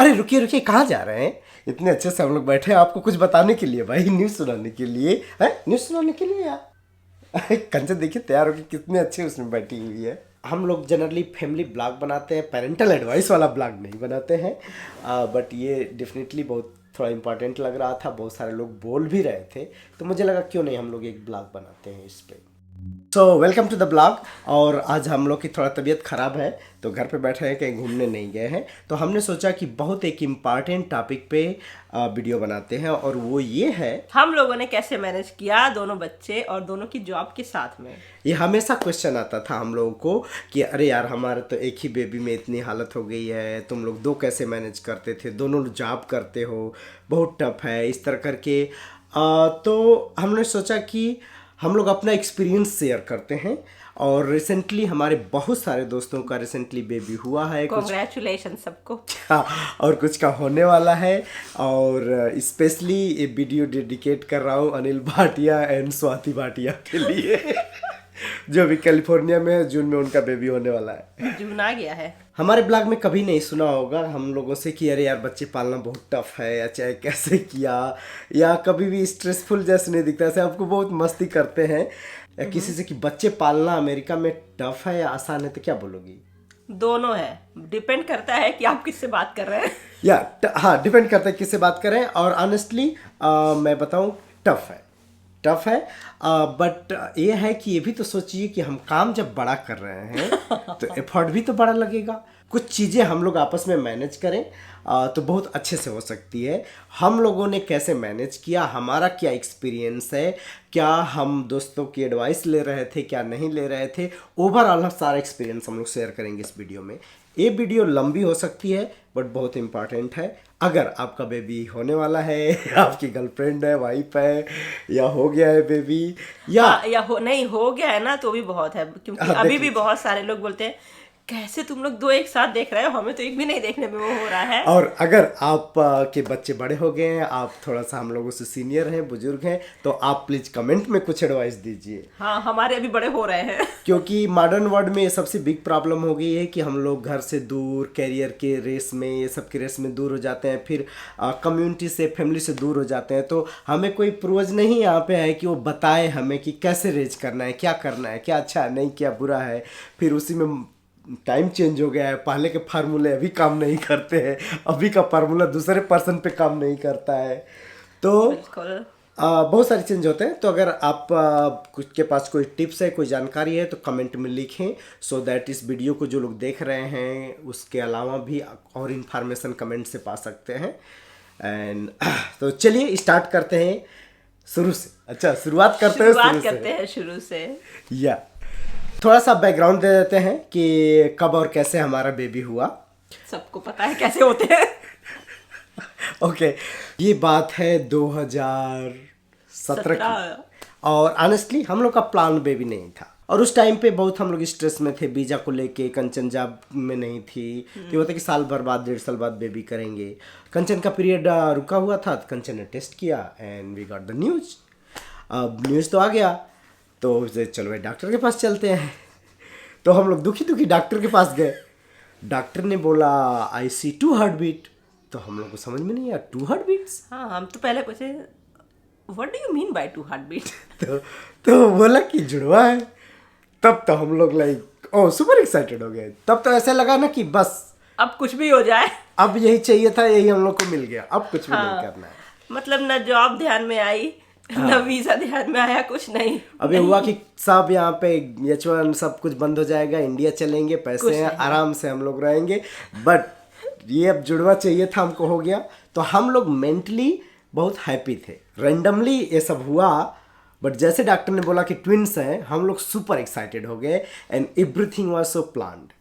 अरे रुकिए रुकिए, कहाँ जा रहे हैं? इतने अच्छे से हम लोग बैठे हैं आपको कुछ बताने के लिए भाई, न्यूज़ सुनाने के लिए है, न्यूज़ सुनाने के लिए यार। कंचन देखिए तैयार होकर कितने अच्छे उसमें बैठी हुई है। हम लोग जनरली फैमिली ब्लॉग बनाते हैं, पेरेंटल एडवाइस वाला ब्लॉग नहीं बनाते हैं, बट ये डेफिनेटली बहुत थोड़ा इम्पोर्टेंट लग रहा था, बहुत सारे लोग बोल भी रहे थे, तो मुझे लगा क्यों नहीं हम लोग एक ब्लॉग बनाते हैं इस पे। So welcome to the blog. और आज हम लोग की थोड़ा तबीयत ख़राब है तो घर पे बैठे हैं, कहीं घूमने नहीं गए हैं, तो हमने सोचा कि बहुत एक इम्पॉर्टेंट टॉपिक पे वीडियो बनाते हैं, और वो ये है हम लोगों ने कैसे मैनेज किया दोनों बच्चे और दोनों की जॉब के साथ में। ये हमेशा क्वेश्चन आता था हम लोगों को कि अरे यार हमारे तो एक ही बेबी में इतनी हालत हो गई है, तुम लोग दो कैसे मैनेज करते थे, दोनों जॉब करते हो, बहुत टफ है इस तरह करके। तो हमने सोचा कि हम लोग अपना एक्सपीरियंस शेयर करते हैं, और रिसेंटली हमारे बहुत सारे दोस्तों का रिसेंटली बेबी हुआ है, कांग्रेचुलेशन सबको। और कुछ का होने वाला है, और स्पेशली ये वीडियो डेडिकेट कर रहा हूँ अनिल भाटिया एंड स्वाति भाटिया के लिए जो भी कैलिफोर्निया में है, जून में उनका बेबी होने वाला है। जून आ गया है। हमारे ब्लॉग में कभी नहीं सुना होगा हम लोगों से कि अरे यार बच्चे पालना बहुत टफ है, या चाहे कैसे किया, या कभी भी स्ट्रेसफुल जैसे नहीं दिखता। ऐसे आपको बहुत मस्ती करते हैं या किसी से कि बच्चे पालना अमेरिका में टफ है या आसान है, तो क्या बोलोगी? दोनों है, डिपेंड करता है कि आप किससे बात कर रहे हैं। हाँ, डिपेंड करता है किससे बात करें, और ऑनेस्टली मैं बताऊं टफ है, बट ये है कि ये भी तो सोचिए कि हम काम जब बड़ा कर रहे हैं तो एफर्ट भी तो बड़ा लगेगा। कुछ चीज़ें हम लोग आपस में मैनेज करें तो बहुत अच्छे से हो सकती है। हम लोगों ने कैसे मैनेज किया, हमारा क्या एक्सपीरियंस है, क्या हम दोस्तों की एडवाइस ले रहे थे, क्या नहीं ले रहे थे, ओवरऑल सारा एक्सपीरियंस हम लोग शेयर करेंगे इस वीडियो में। ये वीडियो लंबी हो सकती है बट बहुत इंपॉर्टेंट है। अगर आपका बेबी होने वाला है, आपकी गर्लफ्रेंड है, वाइफ है, या हो गया है बेबी, या नहीं हो गया है ना, तो भी बहुत है, क्योंकि अभी भी बहुत सारे लोग बोलते हैं कैसे तुम लोग दो एक साथ देख रहे हो, हमें तो एक भी नहीं देखने में वो हो रहा है। और अगर आप के बच्चे बड़े हो गए हैं, आप थोड़ा सा हम लोगों से सीनियर हैं, बुजुर्ग हैं, तो आप प्लीज कमेंट में कुछ एडवाइस दीजिए। हाँ, हमारे अभी बड़े हो रहे हैं क्योंकि मॉडर्न वर्ल्ड में ये सबसे बिग प्रॉब्लम हो गई है कि हम लोग घर से दूर, कैरियर के रेस में, ये सब के रेस में दूर हो जाते हैं, फिर कम्युनिटी से, फैमिली से दूर हो जाते हैं। तो हमें कोई पूर्वज नहीं यहाँ पे है कि वो बताए हमें कि कैसे रेज करना है, क्या करना है, क्या अच्छा है, नहीं क्या बुरा है। फिर उसी में टाइम चेंज हो गया है, पहले के फार्मूले अभी काम नहीं करते हैं, अभी का फार्मूला दूसरे पर्सन पे काम नहीं करता है, तो बहुत सारे चेंज होते हैं। तो अगर आप कुछ के पास कोई टिप्स है, कोई जानकारी है, तो कमेंट में लिखें, सो दैट इस वीडियो को जो लोग देख रहे हैं उसके अलावा भी और इन्फॉर्मेशन कमेंट से पा सकते हैं। एंड तो चलिए स्टार्ट करते हैं शुरू से। अच्छा, शुरुआत करते हैं शुरू से। या थोड़ा सा बैकग्राउंड दे देते हैं कि कब और कैसे हमारा बेबी हुआ। सबको पता है कैसे होते हैं ओके, ये बात है 2017 की, और ऑनेस्टली हम लोग का प्लान बेबी नहीं था, और उस टाइम पे बहुत हम लोग स्ट्रेस में थे, वीजा को लेके। कंचन जॉब में नहीं थी, तो होता कि साल भर बाद, 1.5 साल बाद बेबी करेंगे। कंचन का पीरियड रुका हुआ था, तो कंचन ने टेस्ट किया and we got the news. अब न्यूज़ तो आ गया, तो चलो भाई डॉक्टर के पास चलते हैं। तो हम लोग दुखी डॉक्टर के पास गए। डॉक्टर ने बोला आई सी 2 हार्ट बीट। तो हम लोग को समझ में नहीं आया, 2 हार्ट बीट्स। हाँ, हम तो पहले पूछे what do you mean by 2 heart beat. तो बोला कि जुड़वा है। तब तो हम लोग लाइक सुपर एक्साइटेड हो गए। तब तो ऐसा लगा ना कि बस अब कुछ भी हो जाए, अब यही चाहिए था, यही हम लोग को मिल गया, अब कुछ भी नहीं करना है। मतलब ना जॉब ध्यान में आई, ना वीजा ध्यान में आया, कुछ नहीं। अभी हुआ कि सब यहाँ पे H1 सब कुछ बंद हो जाएगा, इंडिया चलेंगे, पैसे हैं, आराम से हम लोग रहेंगे। बट ये अब जुड़वा चाहिए था, हमको हो गया। तो हम लोग मेंटली बहुत हैप्पी थे। रेंडमली ये सब हुआ, बट जैसे डॉक्टर ने बोला कि ट्विंस हैं, हम लोग सुपर एक्साइटेड हो गए and everything was so planned.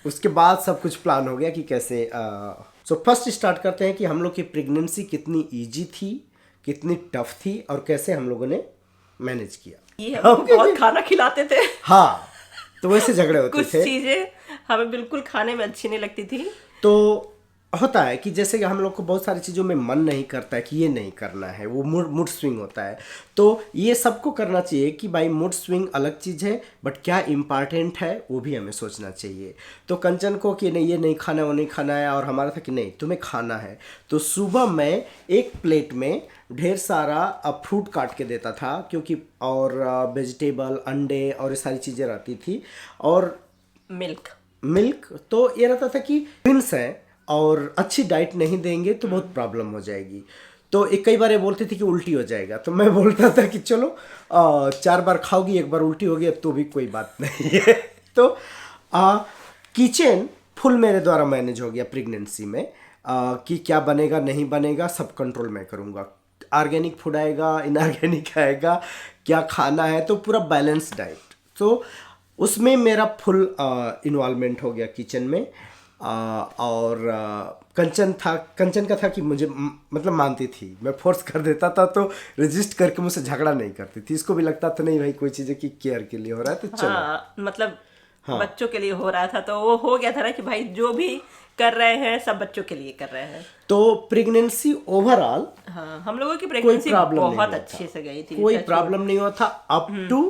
उसके बाद सब कुछ प्लान हो गया कि कैसे। सो फर्स्ट स्टार्ट करते हैं कि हम लोग की प्रेगनेंसी कितनी ईजी थी, कितनी टफ थी, और कैसे हम लोगं ने मैनेज किया। ये हम बहुत खाना खिलाते थे। हाँ, तो वैसे झगड़े होते थे। कुछ चीजें हमें बिल्कुल खाने में अच्छी नहीं लगती थी। तो होता है कि जैसे कि हम लोग को बहुत सारी चीज़ों में मन नहीं करता है कि ये नहीं करना है, वो मूड स्विंग होता है। तो ये सबको करना चाहिए कि भाई मूड स्विंग अलग चीज़ है, बट क्या इम्पॉर्टेंट है वो भी हमें सोचना चाहिए। तो कंचन को कि नहीं ये नहीं खाना, वो नहीं खाना है, और हमारा था कि नहीं तुम्हें खाना है। तो सुबह मैं एक प्लेट में ढेर सारा फ्रूट काट के देता था, क्योंकि और वेजिटेबल, अंडे और ये सारी चीज़ें रहती थी, और मिल्क। तो ये रहता था कि ट्विंस हैं और अच्छी डाइट नहीं देंगे तो बहुत प्रॉब्लम हो जाएगी। तो एक कई बार ये बोलती थी कि उल्टी हो जाएगा, तो मैं बोलता था कि चलो 4 बार खाओगी, 1 बार उल्टी हो गया तो भी कोई बात नहीं है। तो किचन फुल मेरे द्वारा मैनेज हो गया प्रेगनेंसी में, कि क्या बनेगा नहीं बनेगा सब कंट्रोल मैं करूँगा। ऑर्गेनिक फूड आएगा, इनऑर्गेनिक आएगा, क्या खाना है, तो पूरा बैलेंस डाइट। तो उसमें मेरा फुल इन्वॉल्वमेंट हो गया किचन में। और कंचन का था कि मुझे मतलब मानती थी, मैं फोर्स कर देता था तो रेजिस्ट करके मुझसे झगड़ा नहीं करती थी। इसको भी लगता था नहीं भाई कोई चीज़ें की केयर के लिए हो रहा है तो चलो। हाँ, मतलब बच्चों के लिए हो रहा था तो वो हो गया था ना कि भाई जो भी कर रहे हैं सब बच्चों के लिए कर रहे हैं। तो प्रेगनेंसी ओवरऑल हम लोगों की प्रेगनेंसी बहुत अच्छे से गई थी, कोई प्रॉब्लम नहीं हुआ था अप टू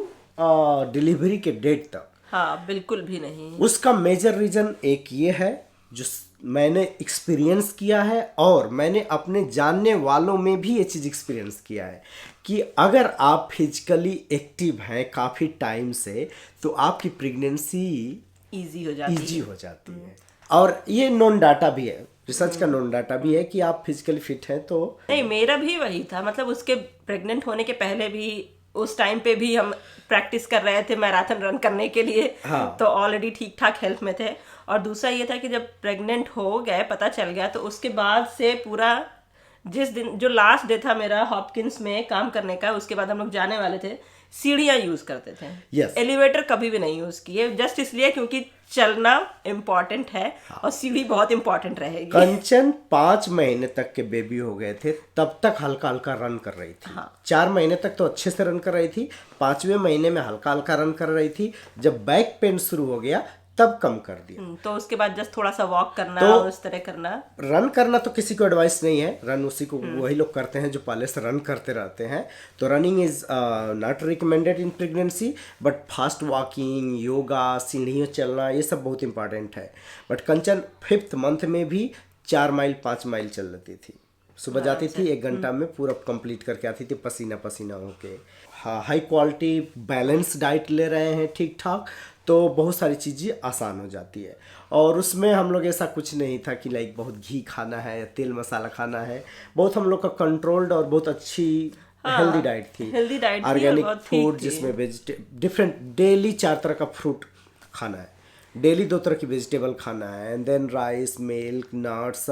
डिलीवरी के डेट तक। हाँ, बिल्कुल भी नहीं। उसका मेजर रीजन एक ये है जो मैंने एक्सपीरियंस किया है, और मैंने अपने जानने वालों में भी ये चीज़ एक्सपीरियंस किया है कि अगर आप फिजिकली एक्टिव हैं काफ़ी टाइम से तो आपकी प्रेगनेंसी इजी हो जाती है। और ये नॉन डाटा भी है, रिसर्च का नॉन डाटा भी है कि आप फिजिकली फिट हैं तो। नहीं, मेरा भी वही था, मतलब उसके प्रेग्नेंट होने के पहले भी उस टाइम पे भी हम प्रैक्टिस कर रहे थे मैराथन रन करने के लिए। हाँ। तो ऑलरेडी ठीक ठाक हेल्थ में थे। और दूसरा ये था कि जब प्रेग्नेंट हो गए, पता चल गया, तो उसके बाद से पूरा जिस दिन जो लास्ट डे था मेरा हॉपकिंस में काम करने का, उसके बाद हम लोग जाने वाले थे, सीढ़ियाँ यूज करते थे। Yes. एलिवेटर कभी भी नहीं यूज किए, जस्ट इसलिए क्योंकि चलना इम्पोर्टेंट है। हाँ। और सीढ़ी बहुत इम्पोर्टेंट रहेगी। कंचन 5 महीने तक के बेबी हो गए थे तब तक हल्का हल्का रन कर रही थी। हाँ। 4 महीने तक तो अच्छे से रन कर रही थी, 5वें महीने में हल्का हल्का रन कर रही थी। जब बैक पेन शुरू हो गया तब कम कर दिया। तो उसके बाद जस्ट थोड़ा सा वॉक करना, तो उस तरह करना। रन करना तो किसी को एडवाइस नहीं है, रन उसी को वही लोग करते हैं जो पहले से रन करते रहते हैं। तो running is not recommended in pregnancy, but fast walking, yoga, सीढ़ियों चलना, ये सब बहुत इंपॉर्टेंट है। बट कंचन 5th मंथ में भी 4 माइल 5 माइल चल लेती थी। सुबह जाती थी, 1 घंटा में पूरा कंप्लीट करके आती थी पसीना पसीना होके। हाँ, हाई क्वालिटी बैलेंस डाइट ले रहे हैं ठीक ठाक, तो बहुत सारी चीज़ें आसान हो जाती है। और उसमें हम लोग ऐसा कुछ नहीं था कि लाइक बहुत घी खाना है या तेल मसाला खाना है। बहुत हम लोग का कंट्रोल्ड और बहुत अच्छी हेल्दी डाइट थी। हेल्दी डाइट, ऑर्गेनिक फूड जिसमें डिफरेंट डेली 4 तरह का फ्रूट खाना है, डेली 2 तरह की वेजिटेबल खाना है, and then rice, milk, nuts.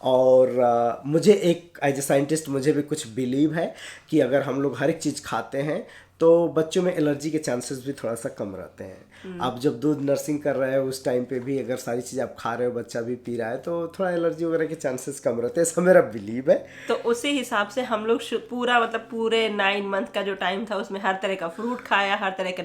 और मुझे एक एज ए साइंटिस्ट मुझे भी कुछ बिलीव है कि अगर हम लोग हर एक चीज़ खाते हैं तो बच्चों में एलर्जी के चांसेस भी थोड़ा सा कम रहते हैं। आप जब दूध नर्सिंग कर रहे हो उस टाइम पे भी अगर सारी चीज़ आप खा रहे हो, बच्चा भी पी रहा है, तो थोड़ा एलर्जी वगैरह के चांसेस कम रहते हैं, ऐसा मेरा बिलीव है। तो उसी हिसाब से हम लोग पूरा मतलब पूरे 9 मंथ का जो टाइम था उसमें हर तरह का फ्रूट खाया, हर तरह के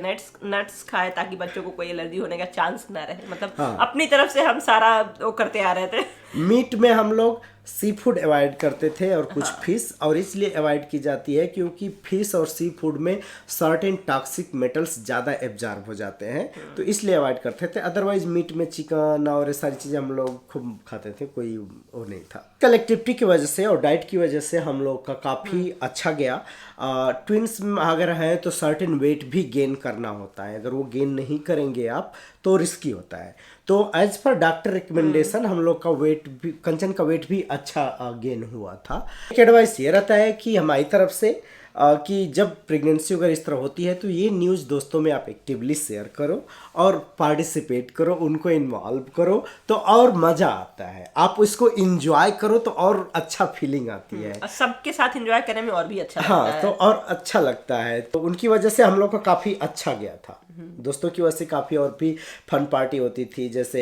नट्स खाए, ताकि बच्चों को कोई एलर्जी होने का चांस ना रहे। मतलब हाँ। अपनी तरफ से हम सारा वो करते आ रहे थे। मीट में हम लोग सी फूड अवॉइड करते थे और कुछ फिश, और इसलिए अवॉइड की जाती है क्योंकि फिश और सी फूड में सर्टेन टॉक्सिक मेटल्स ज़्यादा एब्जॉर्ब हो जाते हैं, तो इसलिए अवॉइड करते थे। अदरवाइज मीट में चिकन और ये सारी चीज़ें हम लोग खूब खाते थे, कोई वो नहीं था। कलेक्टिविटी की वजह से और डाइट की वजह से हम लोग का काफ़ी अच्छा गया। ट्विंस अगर हैं तो सर्टेन वेट भी गेन करना होता है, अगर वो गेन नहीं करेंगे आप तो रिस्की होता है। तो एज पर डॉक्टर रिकमेंडेशन हम लोग का वेट भी, कंचन का वेट भी अच्छा गेन हुआ था। एक एडवाइस ये रहता है कि हमारी तरफ से कि जब प्रेगनेंसी अगर इस तरह होती है तो ये न्यूज़ दोस्तों में आप एक्टिवली शेयर करो और पार्टिसिपेट करो, उनको इन्वॉल्व करो, तो और मज़ा आता है। आप इसको इंजॉय करो तो और अच्छा फीलिंग आती है, सबके साथ इंजॉय करने में और भी अच्छा लगता है। हाँ, तो और अच्छा लगता है। तो उनकी वजह से हम लोग का काफ़ी अच्छा गया था। दोस्तों की वजह से काफ़ी और भी फन पार्टी होती थी। जैसे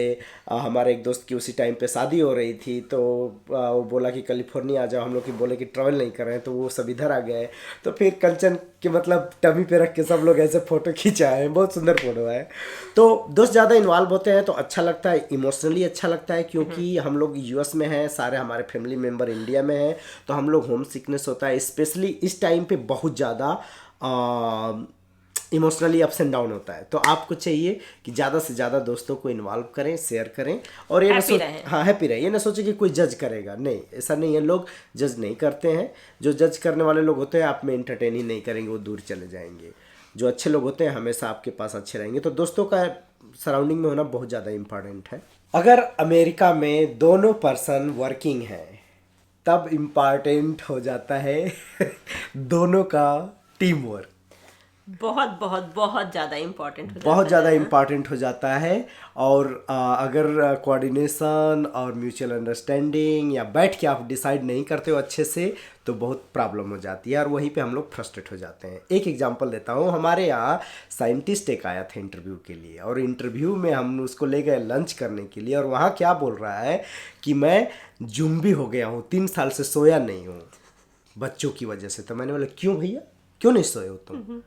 हमारे एक दोस्त की उसी टाइम पे शादी हो रही थी, तो वो बोला कि कैलिफोर्निया आ जाओ, हम लोग की बोले कि ट्रैवल नहीं कर रहे हैं, तो वो सब इधर आ गए। तो फिर कंचन के मतलब टमी पे रख के सब लोग ऐसे फ़ोटो खिंचाए हैं, बहुत सुंदर फोटो है। तो दोस्त ज़्यादा इन्वॉल्व होते हैं तो अच्छा लगता है, इमोशनली अच्छा लगता है, क्योंकि हम लोग यूएस में हैं, सारे हमारे फैमिली मेम्बर इंडिया में हैं, तो हम लोग होम सिकनेस होता है, स्पेशली इस टाइम पे बहुत ज़्यादा इमोशनली अप्स एंड डाउन होता है। तो आपको चाहिए कि ज़्यादा से ज़्यादा दोस्तों को इन्वॉल्व करें, शेयर करें, और ये ना Happy रहें। हाँ हैप्पी रहे। ये ना सोचे कि कोई जज करेगा, नहीं, ऐसा नहीं है, लोग जज नहीं करते हैं। जो जज करने वाले लोग होते हैं आप में एंटरटेन ही नहीं करेंगे, वो दूर चले जाएंगे। जो अच्छे लोग होते हैं हमेशा आपके पास अच्छे रहेंगे। तो दोस्तों का सराउंडिंग में होना बहुत ज़्यादा इम्पॉर्टेंट है। अगर अमेरिका में दोनों पर्सन वर्किंग हैं तब इम्पॉर्टेंट हो जाता है दोनों का टीम वर्क, बहुत बहुत बहुत ज़्यादा इम्पोर्टेंट हो बहुत जाता ज़्यादा है। इम्पॉर्टेंट हो जाता है। और अगर कोऑर्डिनेशन और म्यूचुअल अंडरस्टैंडिंग या बैठ के आप डिसाइड नहीं करते हो अच्छे से तो बहुत प्रॉब्लम हो जाती है, और वहीं पे हम लोग फ्रस्ट्रेट हो जाते हैं। एक एग्जांपल देता हूँ, हमारे यहाँ साइंटिस्ट एक आया था इंटरव्यू के लिए, और इंटरव्यू में हम उसको ले गए लंच करने के लिए, और वहाँ क्या बोल रहा है कि मैं जुम्बी हो गया हूँ, 3 साल से सोया नहीं हूँ बच्चों की वजह से। तो मैंने बोला क्यों भैया, क्यों नहीं सोए हो तुम?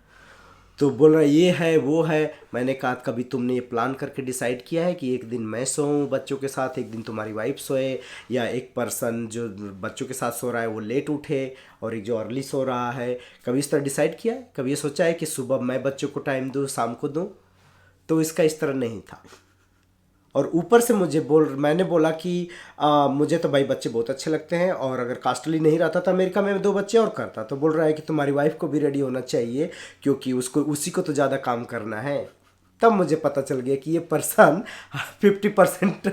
तो बोल रहा है ये है वो है। मैंने कहा कभी तुमने ये प्लान करके डिसाइड किया है कि एक दिन मैं सोऊं बच्चों के साथ, एक दिन तुम्हारी वाइफ सोए, या एक पर्सन जो बच्चों के साथ सो रहा है वो लेट उठे और एक जो अर्ली सो रहा है? कभी इस तरह डिसाइड किया है? कभी ये सोचा है कि सुबह मैं बच्चों को टाइम दूँ, शाम को दूँ? तो इसका इस तरह नहीं था। और ऊपर से मैंने बोला कि मुझे तो भाई बच्चे बहुत अच्छे लगते हैं, और अगर कास्टली नहीं रहता था अमेरिका में 2 बच्चे और करता। तो बोल रहा है कि तुम्हारी वाइफ को भी रेडी होना चाहिए, क्योंकि उसी को तो ज़्यादा काम करना है। तब मुझे पता चल गया कि ये पर्सन 50%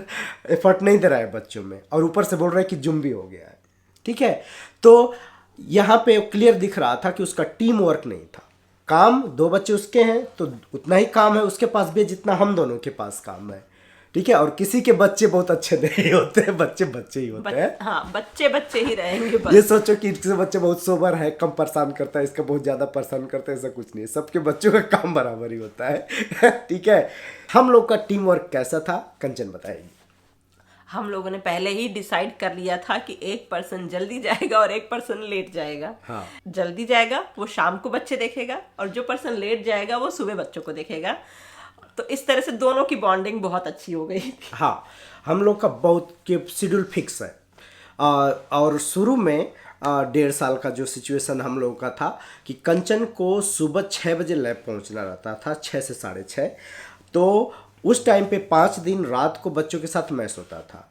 एफर्ट नहीं दे रहा है बच्चों में, और ऊपर से बोल रहा है कि जुम्बी हो गया है। ठीक है, तो यहाँ पे क्लियर दिख रहा था कि उसका टीम वर्क नहीं था। काम 2 बच्चे उसके हैं तो उतना ही काम है उसके पास भी जितना हम दोनों के पास काम है। ठीक है, और किसी के बच्चे बहुत अच्छे नहीं होते हैं, बच्चे बच्चे ही होते हैं। हाँ, बच्चे बच्चे ही रहेंगे बस। ये सोचो कि इसके बच्चे बहुत सोबर है, कम परेशान करता है, इसका बहुत ज़्यादा परेशान करता है, ऐसा कुछ नहीं है। सबके बच्चों का काम बराबर ही होता है। ठीक है, हम लोग का टीम वर्क कैसा था कंचन बताएगी। हम लोगों ने पहले ही डिसाइड कर लिया था कि एक पर्सन जल्दी जाएगा और एक पर्सन लेट जाएगा। हाँ। जल्दी जाएगा वो शाम को बच्चे देखेगा, और जो पर्सन लेट जाएगा वो सुबह बच्चों को देखेगा। तो इस तरह से दोनों की बॉन्डिंग बहुत अच्छी हो गई थी। हाँ, हम लोग का बहुत के शेड्यूल फिक्स है। और शुरू में 1.5 साल का जो सिचुएशन हम लोगों का था कि कंचन को सुबह 6 बजे लैब पहुंचना रहता था, 6 से 6:30। तो उस टाइम पे 5 दिन रात को बच्चों के साथ मैं सोता था।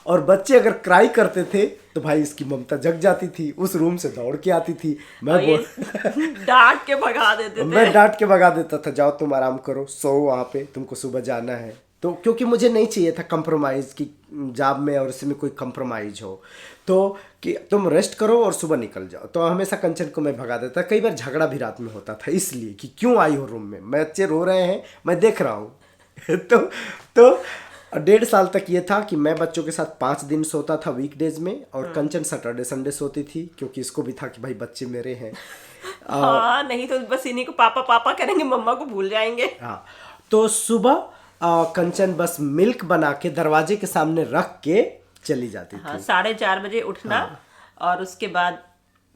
और बच्चे अगर क्राई करते थे तो भाई इसकी ममता जग जाती थी, उस रूम से दौड़ के आती थी। डांट के भगा देते थे। मैं डांट के भगा देता था, जाओ तुम आराम करो, सो वहाँ पे, तुमको सुबह जाना है। तो क्योंकि मुझे नहीं चाहिए था कंप्रोमाइज़ की जॉब में और इसमें कोई कंप्रोमाइज़ हो, तो कि तुम रेस्ट करो और सुबह निकल जाओ। तो हमेशा कंचन को मैं भगा देता। कई बार झगड़ा भी रात में होता था इसलिए कि क्यों आई हो रूम में, बच्चे रो रहे हैं मैं देख रहा हूँ। तो 1.5 साल तक ये था कि मैं बच्चों के साथ 5 दिन सोता था वीकडेज में, और कंचन सैटरडे संडे सोती थी, क्योंकि इसको भी था कि भाई बच्चे मेरे हैं। हाँ, नहीं तो बस इन्हीं को पापा पापा करेंगे, मम्मा को भूल जाएंगे। हाँ, तो सुबह कंचन बस मिल्क बना के दरवाजे के सामने रख के चली जाती थी। हाँ, 4:30 बजे उठना। और उसके बाद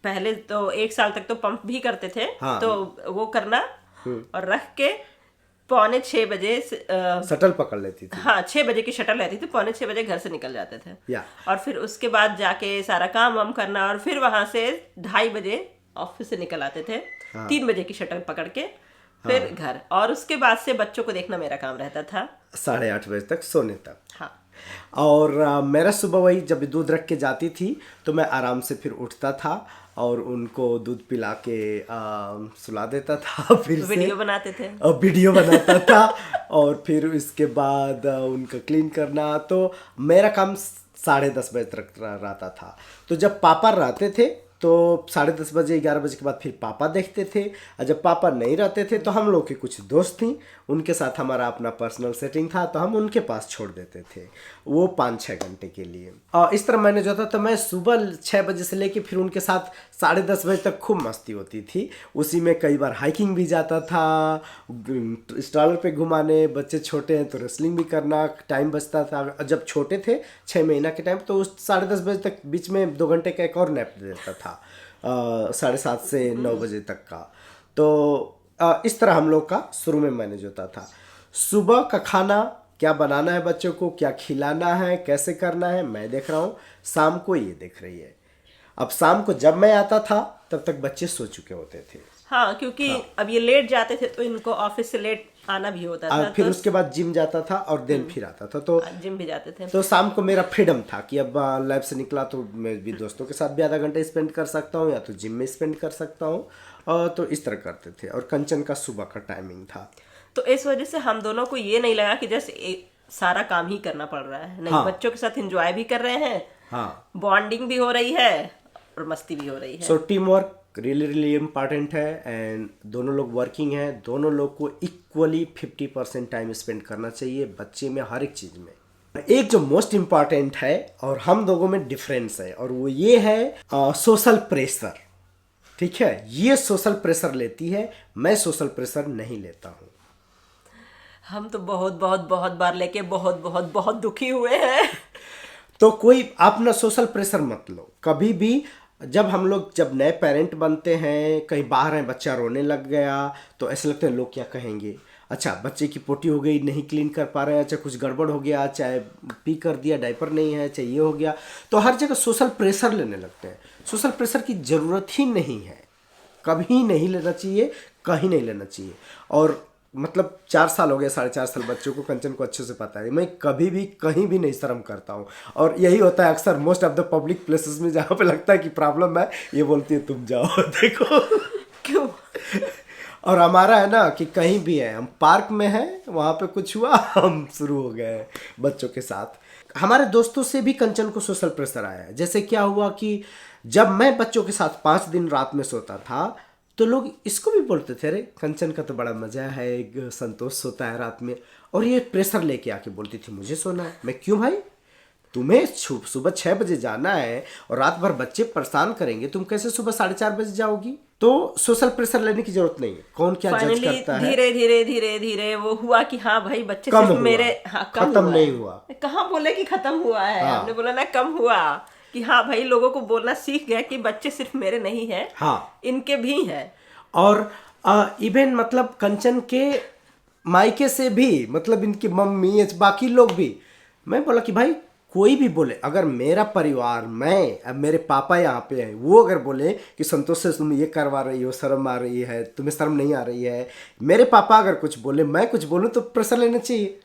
पहले तो 1 साल तक तो पंप भी करते थे। तो वो करना और रख के 5:45 बजे शटल पकड़ लेती थी। हाँ, 6 बजे की शटल रहती थी, 5:45 बजे घर से निकल जाते थे। और फिर उसके बाद जाके सारा काम वाम करना, और फिर वहां से 2:30 बजे ऑफिस से निकल आते थे। 3 बजे की शटल पकड़ के फिर घर, और उसके बाद से बच्चों को देखना मेरा काम रहता था 8:30 बजे तक सोने तक। हाँ, और मेरा सुबह वही जब दूध रख के जाती थी तो मैं आराम से फिर उठता था और उनको दूध पिला के सुला देता था। फिर वीडियो बनाते थे और वीडियो बनाता था, और फिर इसके बाद उनका क्लीन करना। तो मेरा काम 10:30 बजे तक रहता था। तो जब पापा रहते थे तो 10:30 बजे 11 बजे के बाद फिर पापा देखते थे, और जब पापा नहीं रहते थे तो हम लोग के कुछ दोस्त थी, उनके साथ हमारा अपना पर्सनल सेटिंग था, तो हम उनके पास छोड़ देते थे वो 5-6 घंटे के लिए। और इस तरह मैंने जो था, तो मैं सुबह 6 बजे से लेके फिर उनके साथ 10:30 बजे तक खूब मस्ती होती थी। उसी में कई बार हाइकिंग भी जाता था, स्टॉलर पे घुमाने, बच्चे छोटे हैं तो रेसलिंग भी करना, टाइम बचता था। जब छोटे थे 6 महीना के टाइम, तो उस 10:30 बजे तक बीच में 2 घंटे का एक और नैप दे देता था, 7:30 से 9 बजे तक का। तो इस तरह हम लोग का शुरू में मैनेज होता था। सुबह का खाना क्या बनाना है, बच्चों को क्या खिलाना है, कैसे करना है, मैं देख रहा हूँ, शाम को ये देख रही है। अब शाम को जब मैं आता था तब तक बच्चे सो चुके होते थे। हाँ, क्योंकि अब ये लेट जाते थे तो इनको ऑफिस से लेट आना भी होता था, फिर तो उसके बाद जिम जाता था और देन फिर आता था, तो जिम भी जाते थे। शाम को मेरा फ्रीडम था कि अब लैब से निकला तो मैं भी दोस्तों के साथ भी आधा घंटा स्पेंड कर सकता हूँ, या तो जिम में स्पेंड कर सकता हूँ, तो इस तरह करते थे। और कंचन का सुबह का टाइमिंग था। तो इस वजह से हम दोनों को ये नहीं लगा कि जैसे सारा काम ही करना पड़ रहा है, नहीं, हाँ। बच्चों के साथ एंजॉय भी कर रहे हैं, हाँ, बॉन्डिंग भी हो रही है और मस्ती भी हो रही है। So team work really important है, एंड दोनों लोग वर्किंग है, दोनों लोग को इक्वली 50% टाइम स्पेंड करना चाहिए बच्चे में, हर एक चीज़ में। एक जो मोस्ट इम्पॉर्टेंट है और हम लोगों में डिफरेंस है, और वो ये है सोशल प्रेशर। ठीक है, ये सोशल प्रेशर लेती है, मैं सोशल प्रेशर नहीं लेता हूँ। हम तो बहुत बहुत बहुत बार लेके बहुत बहुत बहुत दुखी हुए हैं। तो कोई आप ना सोशल प्रेशर मत लो कभी भी। जब नए पेरेंट बनते हैं, कहीं बाहर हैं, बच्चा रोने लग गया, तो ऐसे लगता है लोग क्या कहेंगे। अच्छा, बच्चे की पोटी हो गई, नहीं क्लीन कर पा रहे हैं, अच्छा कुछ गड़बड़ हो गया, चाहे पी कर दिया, डायपर नहीं है, चाहे ये हो गया, तो हर जगह सोशल प्रेशर लेने लगते हैं। सोशल प्रेशर की ज़रूरत ही नहीं है, कभी नहीं लेना चाहिए, कहीं नहीं लेना चाहिए। और मतलब 4 साल हो गए, 4.5 साल बच्चों को, कंचन को अच्छे से पता है, मैं कभी भी कहीं भी नहीं शर्म करता हूँ। और यही होता है अक्सर most of the public places में, जहाँ पे लगता है कि प्रॉब्लम है, ये बोलती है तुम जाओ देखो। क्यों? और हमारा है ना कि कहीं भी है, हम पार्क में हैं, वहाँ पे कुछ हुआ, हम शुरू हो गए बच्चों के साथ। हमारे दोस्तों से भी कंचन को सोशल प्रेशर आया है। जैसे क्या हुआ कि जब मैं बच्चों के साथ 5 दिन रात में सोता था, तो लोग इसको भी बोलते थे, अरे कंचन का तो बड़ा मजा है, एक संतोष सोता है रात में, और ये प्रेशर लेके आके बोलती थी मुझे सोना है। मैं क्यों भाई, तुम्हें सुबह 6 बजे जाना है और रात भर बच्चे परेशान करेंगे, तुम कैसे सुबह 4:30 बजे जाओगी? तो सोशल प्रेशर लेने की जरूरत नहीं है, कौन क्या जज फाइनली करता है। धीरे धीरे धीरे धीरे वो हुआ कि हाँ भाई बच्चे कम सिर्फ हुआ, मेरे, हाँ कम खत्म हुआ नहीं है। हुआ। कहाँ बोले कि खत्म हुआ है, हाँ। हमने बोला ना कम हुआ, कि हाँ भाई लोगों को बोलना सीख गया कि बच्चे सिर्फ मेरे नहीं है, हाँ, इनके भी हैं। और इवन मतलब कंचन के मायके से भी, मतलब इनकी मम्मी, बाकी लोग भी, मैं बोला कि भाई कोई भी बोले, अगर मेरा परिवार, मैं, अब मेरे पापा यहाँ पे हैं, वो अगर बोले कि संतोष से तुम ये करवा रही हो, शर्म आ रही है, तुम्हें शर्म नहीं आ रही है, मेरे पापा अगर कुछ बोले, मैं कुछ बोलूँ, तो प्रेशर लेना चाहिए।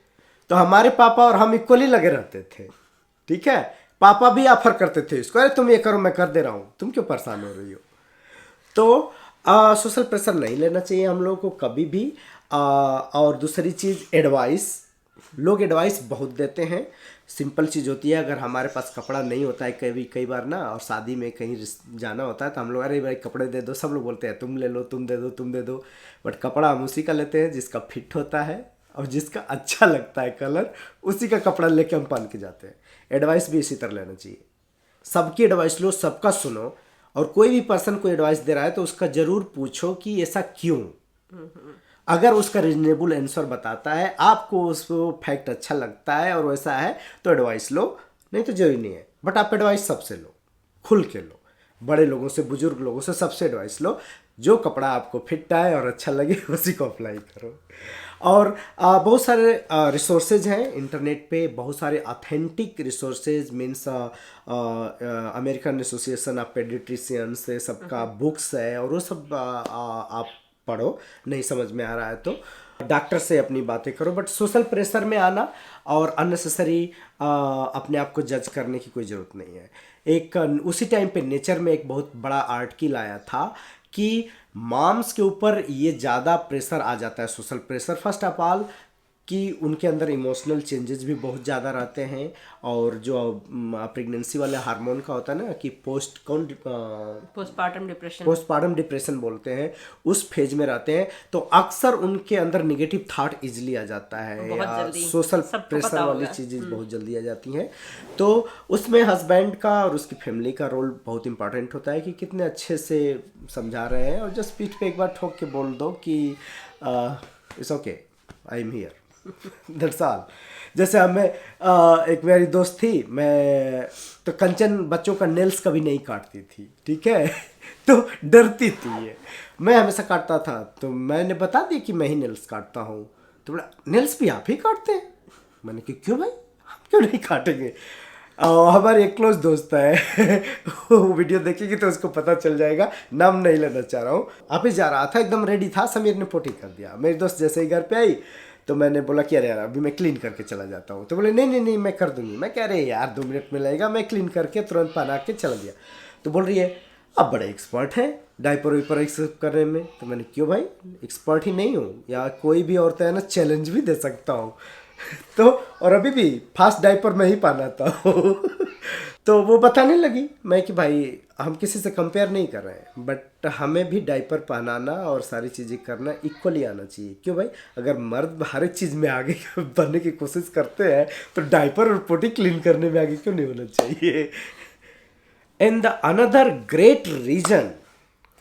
तो हमारे पापा और हम इक्वली लगे रहते थे। ठीक है, पापा भी ऑफर करते थे इसको, अरे तुम ये करो, मैं कर दे रहा हूँ, तुम क्यों परेशान हो रही हो। तो सोशल प्रेशर नहीं लेना चाहिए हम लोगों को कभी भी। और दूसरी चीज़, एडवाइस, लोग एडवाइस बहुत देते हैं। सिंपल चीज़ होती है, अगर हमारे पास कपड़ा नहीं होता है कई बार ना, और शादी में कहीं जाना होता है, तो हम लोग अरे भाई कपड़े दे दो, सब लोग बोलते हैं तुम ले लो, तुम दे दो, तुम दे दो। बट कपड़ा हम उसी का लेते हैं जिसका फिट होता है, और जिसका अच्छा लगता है कलर, उसी का कपड़ा लेके हम पहन के जाते हैं। एडवाइस भी इसी तरह लेना चाहिए, सबकी एडवाइस लो, सबका सुनो, और कोई भी पर्सन को एडवाइस दे रहा है तो उसका जरूर पूछो कि ऐसा क्यों। अगर उसका रीजनेबल आंसर बताता है, आपको उसको फैक्ट अच्छा लगता है और वैसा है, तो एडवाइस लो, नहीं तो जरूरी नहीं है। बट आप एडवाइस सबसे लो, खुल के लो, बड़े लोगों से, बुजुर्ग लोगों से, सबसे एडवाइस लो। जो कपड़ा आपको फिट आए और अच्छा लगे उसी को अप्लाई करो। और बहुत सारे रिसोर्सेज हैं इंटरनेट पे, बहुत सारे authentic resources, means American association of paediatrician से सबका बुक्स है, और वो सब आप पढ़ो, नहीं समझ में आ रहा है तो डॉक्टर से अपनी बातें करो। बट सोशल प्रेशर में आना और अननेसेसरी अपने आप को जज करने की कोई ज़रूरत नहीं है। एक उसी टाइम पे नेचर में एक बहुत बड़ा आर्टिकल आया था कि मॉम्स के ऊपर ये ज़्यादा प्रेशर आ जाता है, social pressure first of all, कि उनके अंदर इमोशनल चेंजेस भी बहुत ज़्यादा रहते हैं, और जो प्रेगनेंसी वाले हार्मोन का होता है ना कि पोस्टपार्टम डिप्रेशन बोलते हैं, उस फेज में रहते हैं, तो अक्सर उनके अंदर निगेटिव थॉट इजिली आ जाता है, या सोशल प्रेशर वाली चीज़ें बहुत जल्दी आ जाती हैं। तो उसमें हस्बैंड का और उसकी फैमिली का रोल बहुत इंपॉर्टेंट होता है कि कितने अच्छे से समझा रहे हैं, और जस्ट पीठ पे एक बार ठोक के बोल दो कि it's okay, I am here, that's all. जैसे हमें एक मेरी दोस्त थी, मैं तो कंचन बच्चों का नेल्स कभी नहीं काटती थी, ठीक है तो डरती थी ये, मैं हमेशा काटता था, तो मैंने बता दिया कि मैं ही नेल्स काटता हूँ, तो बोला नेल्स भी आप ही काटते हैं? मैंने कहा क्यों भाई, हम क्यों नहीं काटेंगे। हमारी एक क्लोज दोस्त है वो वीडियो देखेगी तो उसको पता चल जाएगा, नाम नहीं लेना चाह रहा हूँ। ऑफिस जा रहा था, एकदम रेडी था, समीर ने पोटी कर दिया। मेरी दोस्त जैसे ही घर पे आई तो मैंने बोला कि अरे यार अभी मैं क्लीन करके चला जाता हूँ, तो बोले नहीं नहीं नहीं मैं कर दूंगी। मैं कह रहे यार 2 मिनट में लगेगा, मैं क्लीन करके तुरंत पहना के चला दिया। तो बोल रही है अब बड़े एक्सपर्ट हैं डायपर वाइपर करने में। तो मैंने क्यों भाई, एक्सपर्ट ही नहीं हूँ, या कोई भी औरत है ना चैलेंज भी दे सकता हूँ तो और अभी भी फास्ट डायपर में ही पहनाता हूँ तो वो बताने लगी मैं कि भाई हम किसी से कंपेयर नहीं कर रहे हैं, बट हमें भी डायपर पहनाना और सारी चीज़ें करना इक्वली आना चाहिए। क्यों भाई, अगर मर्द हर एक चीज़ में आगे बनने की कोशिश करते हैं तो डायपर और पोटी क्लीन करने में आगे क्यों नहीं होना चाहिए। And the another great reason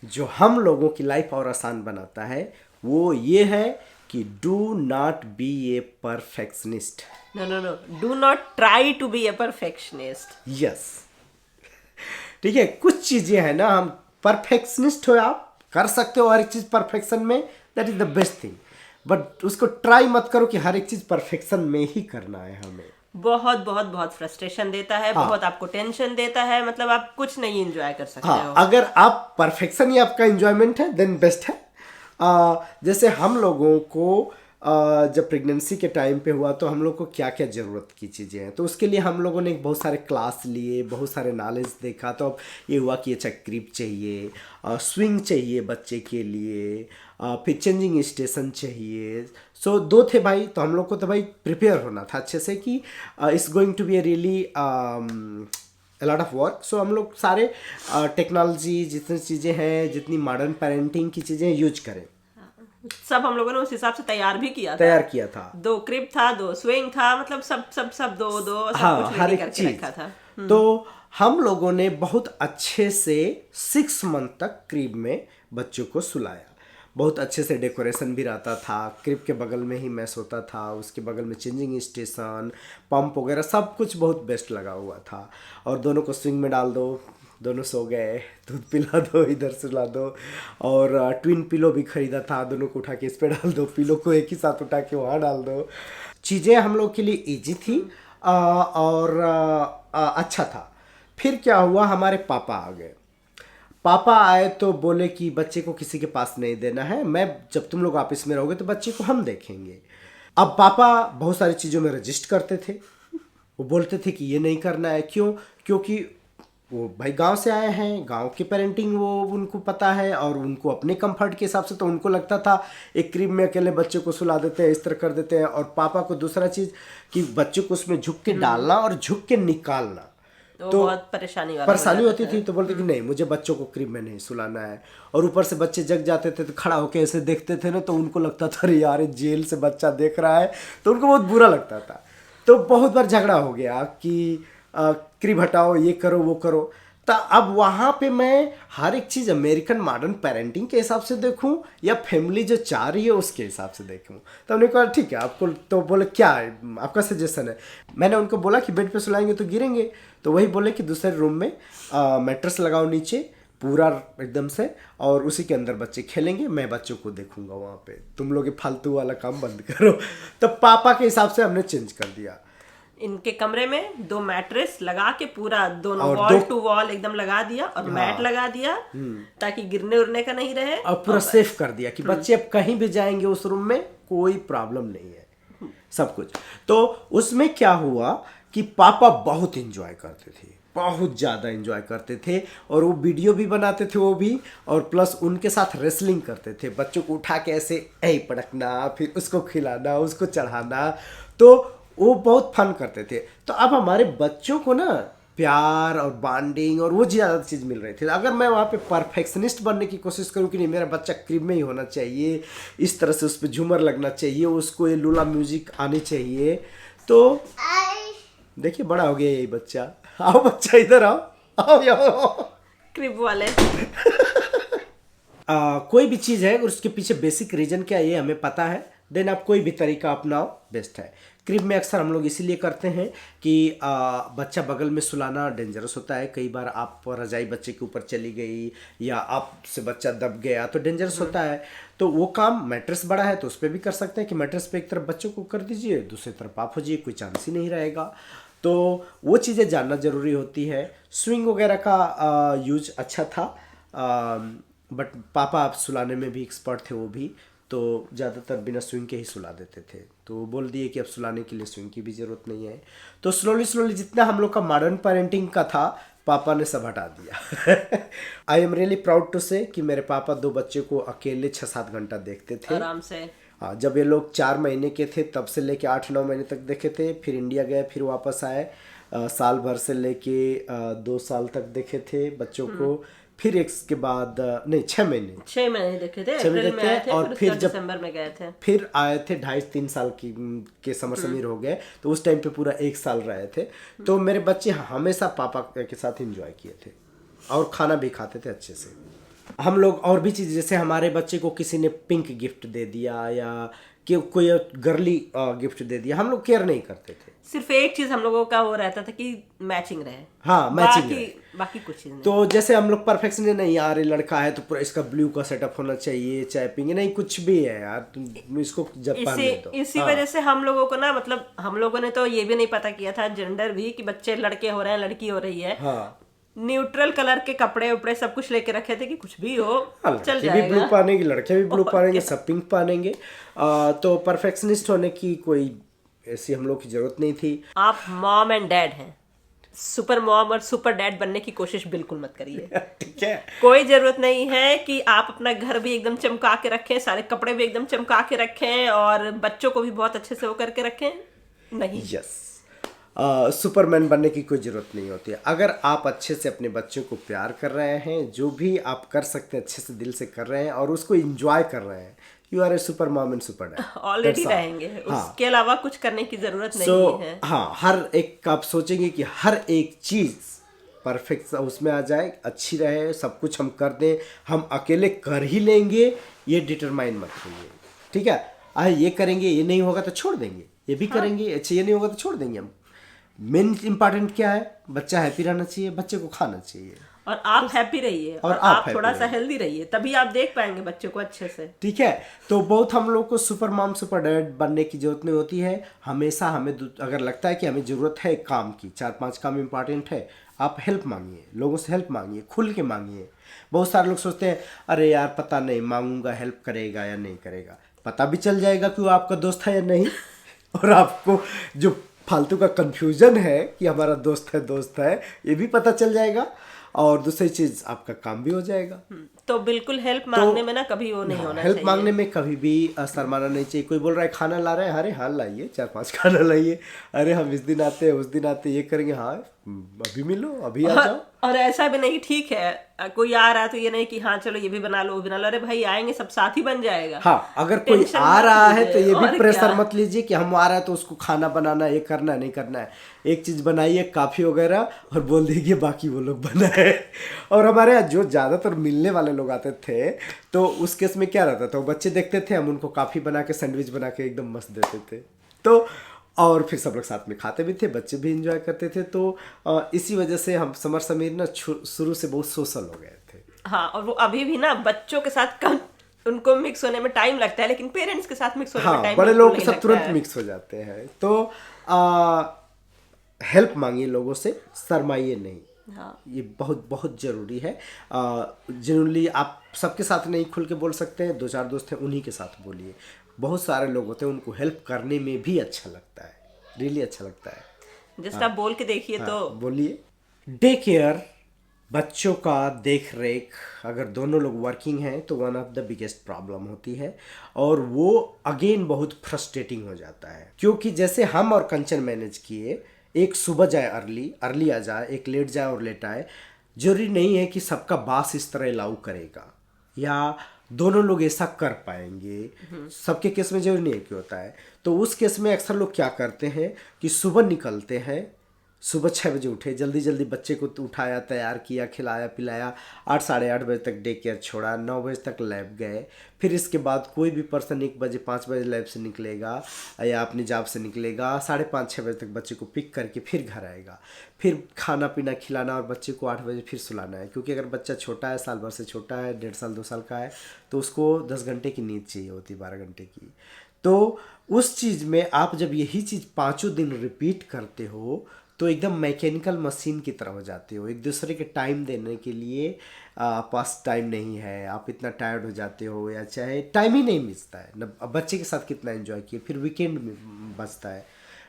जो हम लोगों की लाइफ और आसान बनाता है वो ये है कि do not be a perfectionist. No, do not try to be a perfectionist. Yes, ठीक है, कुछ चीजें हैं ना, हम परफेक्शनिस्ट हो, आप कर सकते हो हर एक चीज परफेक्शन में, that is the best thing, but उसको ट्राई मत करो कि हर एक चीज परफेक्शन में ही करना है हमें। बहुत बहुत बहुत फ्रस्ट्रेशन देता है, बहुत आपको टेंशन देता है, मतलब आप कुछ नहीं एंजॉय कर सकते हो। अगर आप परफेक्शन ही आपका एंजॉयमेंट है देन बेस्ट है। जैसे हम लोगों को जब प्रेगनेंसी के टाइम पे हुआ तो हम लोग को क्या क्या ज़रूरत की चीज़ें हैं, तो उसके लिए हम लोगों ने बहुत सारे क्लास लिए, बहुत सारे नॉलेज देखा, तो अब ये हुआ कि अच्छा क्रिप चाहिए, स्विंग चाहिए बच्चे के लिए, फिर चेंजिंग स्टेशन चाहिए। सो 2 थे भाई, तो हम लोग को तो भाई प्रिपेयर होना था अच्छे से कि it's going to be a really lot of work. So हम लोग सारे टेक्नोलॉजी जितनी चीज़ें हैं, जितनी मॉडर्न पेरेंटिंग की चीज़ें यूज करें, सब हम लोगों ने उस हिसाब से तैयार किया था। 2 क्रिप था, 2 स्विंग था, मतलब सब दो सब कुछ हर रेडी एक करके रखा था। तो हम लोगों ने बहुत अच्छे से 6 मंथ तक क्रिब में बच्चों को सुलाया, बहुत अच्छे से डेकोरेशन भी रहता था, क्रिब के बगल में ही मैस होता था, उसके बगल में चेंजिंग स्टेशन, पंप वगैरह सब कुछ बहुत बेस्ट लगा हुआ था। और दोनों को स्विंग में डाल दो, दोनों सो गए, दूध पिला दो, इधर सुला दो, और ट्विन पिलो भी खरीदा था, दोनों को उठा के इस पे डाल दो, पिलो को एक ही साथ उठा के वहाँ डाल दो। चीज़ें हम लोग के लिए इजी थी और अच्छा था। फिर क्या हुआ, हमारे पापा आ गए। पापा आए तो बोले कि बच्चे को किसी के पास नहीं देना है, मैं जब तुम लोग ऑफिस में रहोगे तो बच्चे को हम देखेंगे। अब पापा बहुत सारी चीज़ों में रजिस्ट करते थे, वो बोलते थे कि ये नहीं करना है। क्यों? क्योंकि वो भाई गांव से आए हैं, गांव की पेरेंटिंग वो उनको पता है, और उनको अपने कंफर्ट के हिसाब से तो उनको लगता था एक क्रीम में अकेले बच्चे को सुला देते हैं, इस तरह कर देते हैं। और पापा को दूसरा चीज़ कि बच्चे को उसमें झुक के डालना और झुक के निकालना, तो बहुत परेशानी होती थी। तो बोलते कि नहीं, मुझे बच्चों को क्रीम में नहीं सुलाना है। और ऊपर से बच्चे जग जाते थे तो खड़ा होकर ऐसे देखते थे ना, तो उनको लगता था अरे यार जेल से बच्चा देख रहा है, तो उनको बहुत बुरा लगता था। तो बहुत बार झगड़ा हो गया कि क्रीम हटाओ, ये करो वो करो। तो अब वहाँ पे मैं हर एक चीज़ अमेरिकन मॉडर्न पेरेंटिंग के हिसाब से देखूँ या फैमिली जो चाह रही है उसके हिसाब से देखूँ। तो हमने कहा ठीक है आपको, तो बोले क्या है आपका सजेशन है। मैंने उनको बोला कि बेड पे सुलाएंगे तो गिरेंगे, तो वही बोले कि दूसरे रूम में मैट्रेस लगाओ नीचे पूरा एकदम से, और उसी के अंदर बच्चे खेलेंगे, मैं बच्चों को देखूंगा वहाँ पे, तुम लोग ये फालतू वाला काम बंद करो। तो पापा के हिसाब से हमने चेंज कर दिया। इनके कमरे में 2 मैट्रेस लगा के पूरा दोनों वॉल टू वॉल एकदम लगा दिया, और मैट लगा दिया ताकि गिरने उड़ने का नहीं रहे, और पूरा सेफ कर दिया कि बच्चे अब कहीं भी जाएंगे उस रूम में कोई प्रॉब्लम नहीं है, सब कुछ। तो उसमें क्या हुआ कि पापा बहुत इंजॉय करते थे, बहुत ज़्यादा इंजॉय करते थे, और वो वीडियो भी बनाते थे वो भी, और प्लस उनके साथ रेसलिंग करते थे, बच्चों को उठा के ऐसे पटकना, फिर उसको खिलाना, उसको चढ़ाना, तो वो बहुत फन करते थे। तो अब हमारे बच्चों को ना प्यार और बॉन्डिंग और वो ज़्यादा चीज़ मिल रही थी। अगर मैं वहाँ पे परफेक्शनिस्ट बनने की कोशिश करूँ कि नहीं मेरा बच्चा क्रीम में ही होना चाहिए, इस तरह से उस पर झूमर लगना चाहिए, उसको ये लूला म्यूजिक आनी चाहिए, तो देखिए बड़ा हो गया यही बच्चा। आओ बच्चा इधर आओ, आओ आओ। क्रिब वाले कोई भी चीज़ है उसके पीछे बेसिक रीजन क्या है ये हमें पता है, देन आप कोई भी तरीका अपनाओ बेस्ट है। क्रिब में अक्सर हम लोग इसीलिए करते हैं कि बच्चा बगल में सुलाना डेंजरस होता है, कई बार आप रजाई बच्चे के ऊपर चली गई या आपसे बच्चा दब गया तो डेंजरस होता है। तो वो काम मैट्रेस बड़ा है तो उस पर भी कर सकते हैं कि मैट्रेस पे एक तरफ बच्चों को कर दीजिए, दूसरी तरफ आप हो जाइए, कोई चांस ही नहीं रहेगा। तो वो चीज़ें जानना ज़रूरी होती है। स्विंग वगैरह का यूज अच्छा था, बट पापा आप सुलाने में भी एक्सपर्ट थे वो भी, तो ज़्यादातर बिना स्विंग के ही सुला देते थे। तो बोल दिए कि अब सुलाने के लिए स्विंग की भी ज़रूरत नहीं है। तो स्लोली स्लोली जितना हम लोग का मॉडर्न पेरेंटिंग का था पापा ने सब हटा दिया। I am really proud to say कि मेरे पापा 2 बच्चे को अकेले 6-7 घंटा देखते थे आराम से। हाँ, जब ये लोग 4 महीने के थे तब से लेके 8-9 महीने तक देखे थे, फिर इंडिया गए, फिर वापस आए, साल भर से लेके 2 साल तक देखे थे बच्चों को, फिर इसके बाद नहीं 6 महीने देखे थे, 6 महीने अप्रैल में आए थे, और फिर जब दिसंबर में गए थे, फिर आए थे 2.5-3 साल के समर समीर हो गए, तो उस टाइम पे पूरा 1 साल रहे थे। तो मेरे बच्चे हमेशा पापा के साथ एंजॉय किए थे और खाना भी खाते थे अच्छे से। हम लोग और भी चीज़, जैसे हमारे बच्चे को किसी ने पिंक गिफ्ट दे दिया या कि कोई गर्ली गिफ्ट दे दिया, हम लोग केयर नहीं करते थे। सिर्फ एक चीज हम लोगों का वो रहता था कि मैचिंग रहे। हाँ, मैचिंग रहे। बाकी कुछ नहीं। तो जैसे हम लोग परफेक्शन नहीं, यार ये लड़का है तो पूरा इसका ब्लू का सेटअप होना चाहिए, चाहे पिंक, नहीं कुछ भी है यार, तुम इसको जब पहनने दो। इसी वजह से हम लोगों को ना, मतलब हम लोगों ने तो ये भी नहीं पता किया था जेंडर भी, कि बच्चे लड़के हो रहे हैं लड़की हो रही है। हाँ, न्यूट्रल कलर के कपड़े उपड़े सब कुछ लेके रखे थे कि कुछ भी हो चल जाएगा, भी ब्लू पहनेंगे, लड़के भी ब्लू पहनेंगे, सब पिंक पहनेंगे। तो परफेक्शनिस्ट होने की कोई ऐसी हम लोग की जरूरत नहीं थी। आप मॉम एंड डैड हैं, सुपर मॉम और सुपर डैड बनने की कोशिश बिल्कुल मत करिए। ठीक है, कोई जरूरत नहीं है कि आप अपना घर भी एकदम चमका के रखें, सारे कपड़े भी एकदम चमका के रखें और बच्चों को भी बहुत अच्छे से वो करके रखें, नहीं। यस, सुपरमैन बनने की कोई ज़रूरत नहीं होती है। अगर आप अच्छे से अपने बच्चों को प्यार कर रहे हैं, जो भी आप कर सकते हैं अच्छे से दिल से कर रहे हैं और उसको एंजॉय कर रहे हैं, you are a super mom and super dad. Already रहेंगे, उसके अलावा कुछ करने की जरूरत नहीं है। हाँ, हर एक आप सोचेंगे कि हर एक चीज़ परफेक्ट उसमें आ जाए, अच्छी रहे, सब कुछ हम कर दें, हम अकेले कर ही लेंगे, ये डिटरमाइन मत करिए। ठीक है, ये करेंगे, ये नहीं होगा तो छोड़ देंगे, ये भी करेंगे, अच्छा ये नहीं होगा तो छोड़ देंगे हम। मेन इम्पॉर्टेंट क्या है, बच्चा हैप्पी रहना चाहिए, बच्चे को खाना चाहिए और आप हैप्पी रहिए और आप थोड़ा सा हेल्दी रहिए, तभी आप देख पाएंगे बच्चों को अच्छे से। ठीक है, तो बहुत हम लोग को सुपर मॉम सुपर डैड बनने की जरूरत नहीं होती है। हमेशा हमें अगर लगता है कि हमें ज़रूरत है काम की, 4-5 काम इम्पॉर्टेंट है, आप हेल्प मांगिए, लोगों से हेल्प मांगिए, खुल के मांगिए। बहुत सारे लोग सोचते हैं अरे यार पता नहीं मांगूंगा हेल्प करेगा या नहीं करेगा, पता भी चल जाएगा कि वो आपका दोस्त है या नहीं। और आपको जो फालतू का कंफ्यूजन है कि हमारा दोस्त है ये भी पता चल जाएगा, और दूसरी चीज आपका काम भी हो जाएगा। तो बिल्कुल हेल्प मांगने में ना कभी वो नहीं होना हेल्प चाहिए। मांगने में कभी भी शर्माना नहीं चाहिए। कोई बोल रहा है खाना ला रहे हैं, अरे हाँ लाइए, 4-5 खाना लाइए, अरे हम इस दिन आते हैं उस दिन आते हैं, ये करेंगे, हाँ अभी मिलो, अभी आ जाओ। और ऐसा भी नहीं, ठीक है कोई आ रहा है तो ये नहीं कि हाँ चलो ये भी बना लो वो बना लो, अरे भाई आएंगे सब साथ ही बन जाएगा। हाँ, अगर कोई आ रहा है तो ये भी प्रेशर मत लीजिए कि हम आ रहा है तो उसको खाना बनाना, ये करना नहीं करना है। एक चीज बनाइए काफी वगैरह और बोल दीजिए बाकी वो लोग बनाए। और हमारे यहाँ जो ज्यादातर मिलने वाले लोग आते थे तो उस केस में क्या रहता था, वो बच्चे देखते थे, हम उनको काफी बना के सैंडविच बना के एकदम मस्त देते थे, तो और फिर सब लोग साथ में खाते भी थे, बच्चे भी इंजॉय करते थे। तो इसी वजह से हम समर समीर ना शुरू से बहुत सोशल हो गए थे। हाँ, और वो अभी भी ना बच्चों के साथ कम उनको मिक्स होने में टाइम लगता है, लेकिन पेरेंट्स के साथ मिक्स होने में टाइम बड़े लोगों के साथ तुरंत मिक्स हो जाते हैं। तो हेल्प मांगिए लोगों से, शर्माइए नहीं। हाँ, ये बहुत बहुत ज़रूरी है। जनरली आप सबके साथ नहीं खुल के बोल सकते हैं, 2-4 दोस्त हैं उन्हीं के साथ बोलिए। बहुत सारे लोग होते हैं उनको हेल्प करने में भी अच्छा लगता है, रियली अच्छा लगता है। जस्ट आप बोल के देखिए तो बोलिए। डे केयर, बच्चों का देख रेख, अगर दोनों लोग वर्किंग हैं तो one of the biggest problem होती है, और वो अगेन बहुत फ्रस्ट्रेटिंग हो जाता है। क्योंकि जैसे हम और कंचन मैनेज किए, एक सुबह जाए अर्ली आ जाए, एक लेट जाए और लेट आए, जरूरी नहीं है कि सबका बास इस तरह अलाउ करेगा या दोनों लोग ऐसा कर पाएंगे। सबके केस में जरूरी नहीं है कि होता है। तो उस केस में अक्सर लोग क्या करते हैं कि सुबह निकलते हैं, सुबह 6 बजे उठे, जल्दी जल्दी बच्चे को उठाया, तैयार किया, खिलाया पिलाया, 8 साढ़े 8 बजे तक डे केयर छोड़ा, 9 बजे तक लैब गए। फिर इसके बाद कोई भी पर्सन 1 बजे 5 बजे लैब से निकलेगा या अपनी जॉब से निकलेगा, 5:30 6 बजे तक बच्चे को पिक करके फिर घर आएगा, फिर खाना पीना खिलाना और बच्चे को 8 बजे फिर सुलाना है। क्योंकि अगर बच्चा छोटा है, साल भर से छोटा है, 1.5 साल 2 साल का है, तो उसको 10 घंटे की नींद चाहिए होती, 12 घंटे की। तो उस चीज़ में आप जब यही चीज़ 5 दिन रिपीट करते हो तो एकदम मैकेनिकल मशीन की तरह हो जाते हो। एक दूसरे के टाइम देने के लिए पास टाइम नहीं है, आप इतना टायर्ड हो जाते हो, या चाहे टाइम ही नहीं मिलता है न। बच्चे के साथ कितना एंजॉय किए, फिर वीकेंड में बचता है,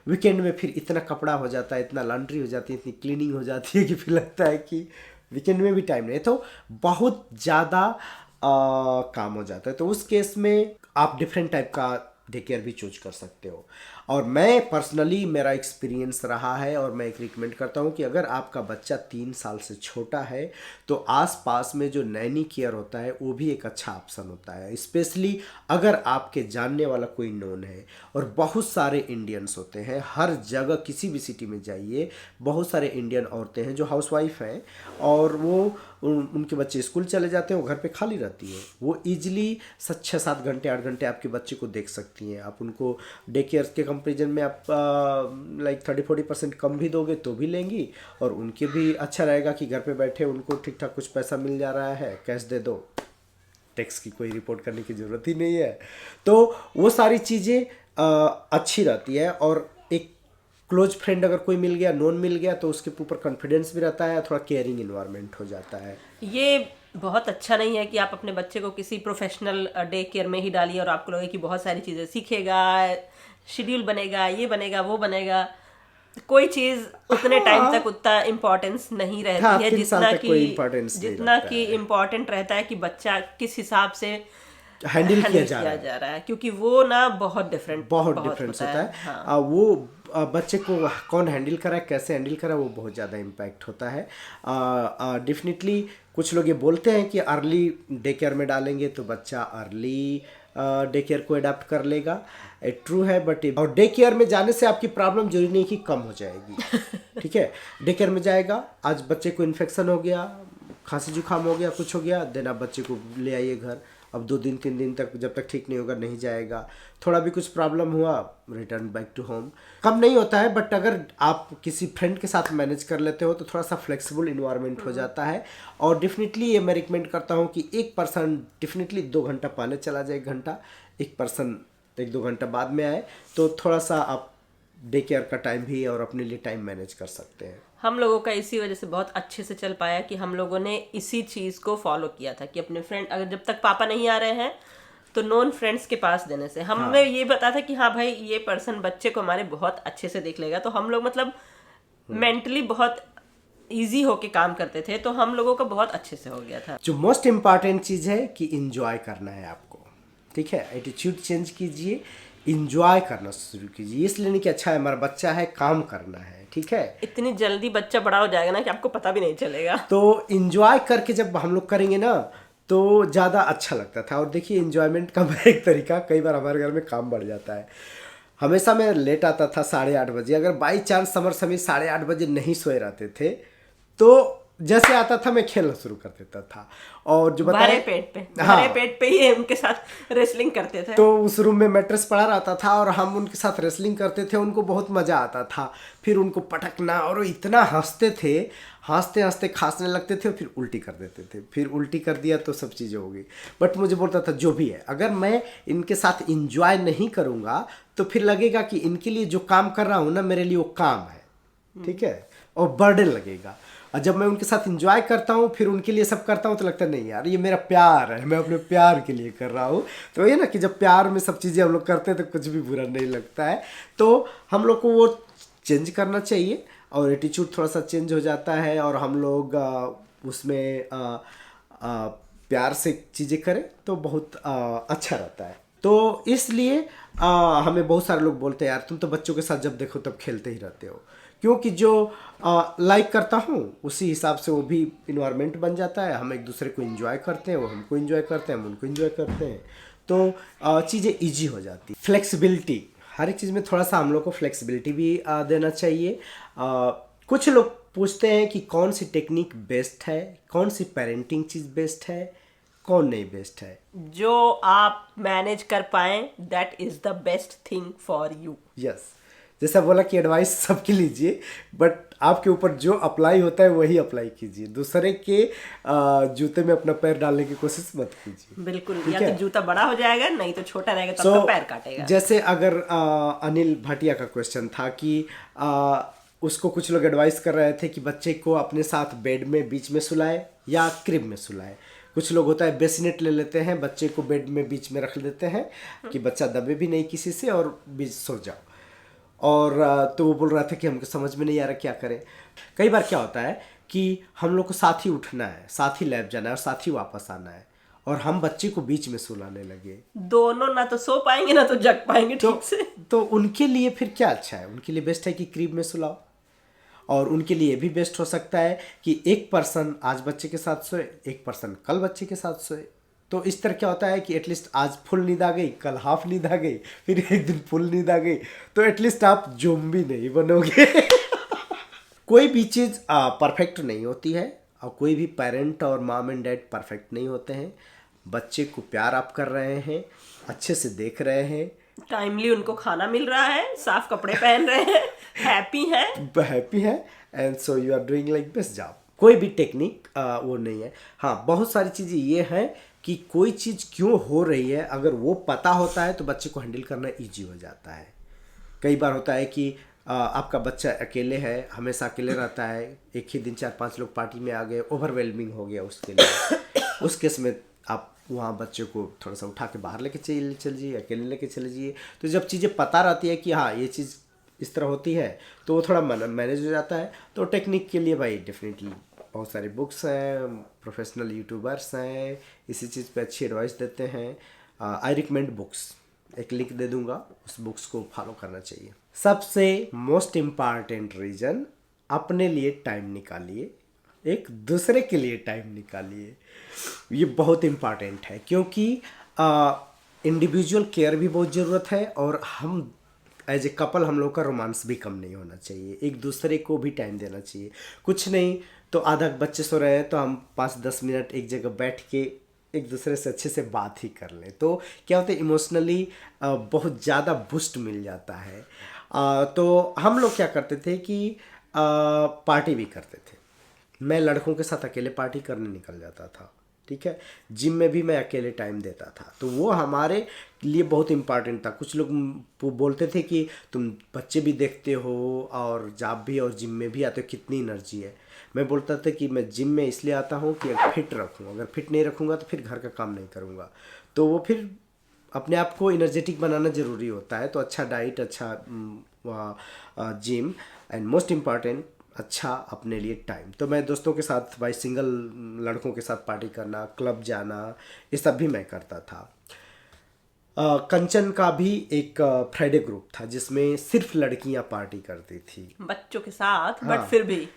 वीकेंड में फिर इतना कपड़ा हो जाता है, इतना लॉन्ड्री हो जाती है, इतनी क्लीनिंग हो जाती है कि फिर लगता है कि वीकेंड में भी टाइम नहीं। तो बहुत ज़्यादा काम हो जाता है। तो उस केस में आप डिफरेंट टाइप का डे केयर भी चूज कर सकते हो। और मैं पर्सनली, मेरा एक्सपीरियंस रहा है और मैं एक रिकमेंड करता हूँ कि अगर आपका बच्चा 3 साल से छोटा है तो आसपास में जो नैनी केयर होता है वो भी एक अच्छा ऑप्शन होता है। स्पेशली अगर आपके जानने वाला कोई नोन है, और बहुत सारे इंडियंस होते हैं हर जगह, किसी भी सिटी में जाइए, बहुत सारे इंडियन औरतें हैं जो हाउसवाइफ हैं और वो उनके बच्चे स्कूल चले जाते हैं, वो घर पे खाली रहती है, वो ईजिली 6-7 घंटे 8 घंटे आपके बच्चे को देख सकती हैं। आप उनको डे केयर के कंपेरिजन में आप लाइक 30-40% कम भी दोगे तो भी लेंगी, और उनके भी अच्छा रहेगा कि घर पे बैठे उनको ठीक ठाक कुछ पैसा मिल जा रहा है, कैश दे दो, टैक्स की कोई रिपोर्ट करने की ज़रूरत ही नहीं है। तो वो सारी चीज़ें अच्छी रहती है। और एक क्लोज फ्रेंड अगर कोई मिल गया, नोन मिल गया, तो उसके ऊपर कॉन्फिडेंस भी रहता है, थोड़ा केयरिंग इन्वायरमेंट हो जाता है। ये बहुत अच्छा नहीं है कि आप अपने बच्चे को किसी प्रोफेशनल डे केयर में ही डालिए और आपको लगे कि बहुत सारी चीज़ें सीखेगा, शेड्यूल बनेगा, ये बनेगा, वो बनेगा। कोई चीज़ उतने टाइम तक उतना इम्पोर्टेंस नहीं रहती है जितना कि इम्पोर्टेंट रहता है कि बच्चा किस हिसाब से हैंडल किया जा रहा है। क्योंकि वो ना बहुत डिफरेंस होता है। हाँ। वो बच्चे को कौन हैंडल करा है, कैसे हैंडल करा, वो बहुत ज़्यादा इम्पैक्ट होता है। डेफिनेटली कुछ लोग ये बोलते हैं कि अर्ली डे केयर में डालेंगे तो बच्चा अर्ली डे केयर को अडाप्ट कर लेगा। ट्रू है, बट और डे केयर में जाने से आपकी प्रॉब्लम जरूरी नहीं कि कम हो जाएगी। ठीक है, डे केयर में जाएगा, आज बच्चे को इन्फेक्शन हो गया, खांसी जुकाम हो गया, कुछ हो गया, देन आप बच्चे को ले आइए घर। अब 2 दिन 3 दिन तक जब तक ठीक नहीं होगा नहीं जाएगा। थोड़ा भी कुछ प्रॉब्लम हुआ, रिटर्न बैक टू होम। कम नहीं होता है, बट अगर आप किसी फ्रेंड के साथ मैनेज कर लेते हो तो थोड़ा सा फ्लेक्सिबल इन्वायरमेंट हो जाता है। और डेफिनेटली ये मैं रिकमेंड करता हूँ कि एक पर्सन डेफिनेटली 2 घंटा पहले चला जाए, 1 घंटा, एक पर्सन 1-2 घंटा बाद में आए, तो थोड़ा सा आप डे केयर का टाइम भी और अपने लिए टाइम मैनेज कर सकते हैं। हम लोगों का इसी वजह से बहुत अच्छे से चल पाया कि हम लोगों ने इसी चीज़ को फॉलो किया था कि अपने फ्रेंड, अगर जब तक पापा नहीं आ रहे हैं तो नॉन फ्रेंड्स के पास देने से हमें ये पता था कि हाँ भाई ये पर्सन बच्चे को हमारे बहुत अच्छे से देख लेगा। तो हम लोग मतलब मेंटली बहुत इजी होके काम करते थे, तो हम लोगों का बहुत अच्छे से हो गया था। जो मोस्ट इम्पॉर्टेंट चीज़ है कि इंजॉय करना है आपको। ठीक है, एटीट्यूड चेंज कीजिए, इंजॉय करना शुरू कीजिए। इसलिए नहीं कि अच्छा है हमारा बच्चा है, काम करना है। ठीक है, इतनी जल्दी बच्चा बड़ा हो जाएगा ना कि आपको पता भी नहीं चलेगा। तो इंजॉय करके जब हम लोग करेंगे ना तो ज़्यादा अच्छा लगता था। और देखिए, इंजॉयमेंट का एक तरीका, कई बार हमारे घर में काम बढ़ जाता है। हमेशा मैं लेट आता था 8:30 बजे। अगर बाई चांस समर समय 8:30 बजे नहीं सोए रहते थे तो जैसे आता था मैं खेलना शुरू कर देता था। और जो भरे पेट पे ही उनके साथ रेसलिंग करते थे। तो उस रूम में मैट्रेस पड़ा रहता था और हम उनके साथ रेसलिंग करते थे। उनको बहुत मज़ा आता था। फिर उनको पटकना, और वो इतना हंसते थे, हंसते हंसते खांसने लगते थे, फिर उल्टी कर देते थे। फिर उल्टी कर दिया तो सब चीज़ें हो गई। बट मुझे बोलता था जो भी है, अगर मैं इनके साथ इंजॉय नहीं करूँगा तो फिर लगेगा कि इनके लिए जो काम कर रहा हूँ ना, मेरे लिए वो काम है। ठीक है, और बर्डन लगेगा। और जब मैं उनके साथ इंजॉय करता हूँ, फिर उनके लिए सब करता हूँ, तो लगता है नहीं यार, ये मेरा प्यार है, मैं अपने प्यार के लिए कर रहा हूँ। तो ये ना कि जब प्यार में सब चीज़ें हम लोग करते हैं तो कुछ भी बुरा नहीं लगता है। तो हम लोग को वो चेंज करना चाहिए और एटीट्यूड थोड़ा सा चेंज हो जाता है और हम लोग उसमें प्यार से चीज़ें करें तो बहुत अच्छा रहता है। तो इसलिए हमें बहुत सारे लोग बोलते हैं यार तुम तो बच्चों के साथ जब देखो तब खेलते ही रहते हो, क्योंकि जो लाइक करता हूँ उसी हिसाब से वो भी इन्वायरमेंट बन जाता है। हम एक दूसरे को एंजॉय करते हैं, वो हमको एंजॉय करते हैं, हम उनको एंजॉय करते हैं, तो चीज़ें ईजी हो जाती। फ्लेक्सिबिलिटी, हर एक चीज़ में थोड़ा सा हम लोग को फ्लेक्सिबिलिटी भी देना चाहिए। कुछ लोग पूछते हैं कि कौन सी टेक्निक बेस्ट है, कौन सी पेरेंटिंग चीज़ बेस्ट है, कौन नहीं बेस्ट है। जो आप मैनेज कर पाए that is the best thing for you. Yes, जैसा बोला कि एडवाइस सबकी लीजिए, बट आपके ऊपर जो अप्लाई होता है वही अप्लाई कीजिए। दूसरे के जूते में अपना पैर डालने की कोशिश मत कीजिए। बिल्कुल, ठीक या है? तो जूता बड़ा हो जाएगा, नहीं तो छोटा रहेगा तो So, आपका पैर काटेगा। जैसे अगर अनिल भाटिया का क्वेश्चन था कि उसको कुछ लोग एडवाइस कर रहे थे कि बच्चे को अपने साथ बेड में बीच में सुलाए या क्रिब में सुलाए। कुछ लोग होता है बेसिनेट ले लेते हैं, बच्चे को बेड में बीच में रख देते हैं कि बच्चा दबे भी नहीं किसी से और बीच सो जाओ। और तो वो बोल रहा था कि हमको समझ में नहीं आ रहा क्या करें। कई बार क्या होता है कि हम लोग को साथ ही उठना है, साथ ही लैब जाना है और साथ ही वापस आना है, और हम बच्चे को बीच में सुलाने लगे, दोनों ना तो सो पाएंगे ना तो जग पाएंगे ठीक से। तो उनके लिए फिर क्या अच्छा है? उनके लिए बेस्ट है कि क्रीब में सुलाओ। और उनके लिए भी बेस्ट हो सकता है कि एक पर्सन आज बच्चे के साथ सोए, एक पर्सन कल बच्चे के साथ सोए। तो इस तरह क्या होता है कि एटलीस्ट आज फुल नींद आ गई, कल हाफ नींद आ गई, फिर एक दिन फुल नींद आ गई, तो एटलीस्ट आप ज़ॉम्बी नहीं बनोगे। कोई भी चीज़ परफेक्ट नहीं होती है और कोई भी पेरेंट और मॉम एंड डैड परफेक्ट नहीं होते हैं। बच्चे को प्यार आप कर रहे हैं, अच्छे से देख रहे हैं, टाइमली उनको खाना मिल रहा है, साफ कपड़े पहन रहे हैं, हैप्पी है, and so you are doing like best job. कोई भी टेक्निक वो नहीं है। हाँ, बहुत सारी चीज़ें ये हैं कि कोई चीज़ क्यों हो रही है, अगर वो पता होता है तो बच्चे को हैंडल करना ईजी हो जाता है। कई बार होता है कि आपका बच्चा अकेले है, हमेशा अकेले रहता है, एक ही दिन 4-5 लोग पार्टी में आ गए, ओवरवेलमिंग हो गया उसके लिए। उस केस में आप वहाँ बच्चे को थोड़ा सा उठा के बाहर लेके चलिए, अकेले लेके चले जाइए। तो जब चीज़ें पता रहती है कि हाँ ये चीज़ इस तरह होती है तो वो थोड़ा मैनेज हो जाता है। तो टेक्निक के लिए भाई डेफिनेटली बहुत सारे बुक्स हैं, प्रोफेशनल यूट्यूबर्स हैं, इसी चीज़ पे अच्छी एडवाइस देते हैं। आई रिकमेंड बुक्स, एक लिंक दे दूंगा, उस बुक्स को फॉलो करना चाहिए। सबसे मोस्ट इम्पॉर्टेंट रीज़न, अपने लिए टाइम निकालिए, एक दूसरे के लिए टाइम निकालिए। ये बहुत इम्पॉर्टेंट है क्योंकि इंडिविजुअल केयर भी बहुत ज़रूरत है और हम एज ए कपल हम लोग का रोमांस भी कम नहीं होना चाहिए, एक दूसरे को भी टाइम देना चाहिए। कुछ नहीं तो आधा बच्चे सो रहे हैं तो हम 5-10 मिनट एक जगह बैठ के एक दूसरे से अच्छे से बात ही कर लें, तो क्या होता है इमोशनली बहुत ज़्यादा बूस्ट मिल जाता है। तो हम लोग क्या करते थे कि पार्टी भी करते थे। मैं लड़कों के साथ अकेले पार्टी करने निकल जाता था, ठीक है। जिम में भी मैं अकेले टाइम देता था, तो वो हमारे लिए बहुत इम्पॉर्टेंट था। कुछ लोग बोलते थे कि तुम बच्चे भी देखते हो और जॉब भी और जिम में भी आते हो, कितनी एनर्जी है। मैं बोलता था कि मैं जिम में इसलिए आता हूँ कि फिट रखूँ, अगर फिट नहीं रखूँगा तो फिर घर का काम नहीं करूँगा। तो वो फिर अपने आप को एनर्जेटिक बनाना ज़रूरी होता है। तो अच्छा डाइट, अच्छा जिम एंड मोस्ट इम्पॉर्टेंट अच्छा अपने लिए टाइम। तो मैं दोस्तों के साथ, भाई सिंगल लड़कों के साथ पार्टी करना, क्लब जाना, ये सब भी मैं करता था। कंचन का भी एक फ्राइडे ग्रुप था जिसमें सिर्फ लड़कियां पार्टी करती थी बच्चों के साथ। हाँ, बट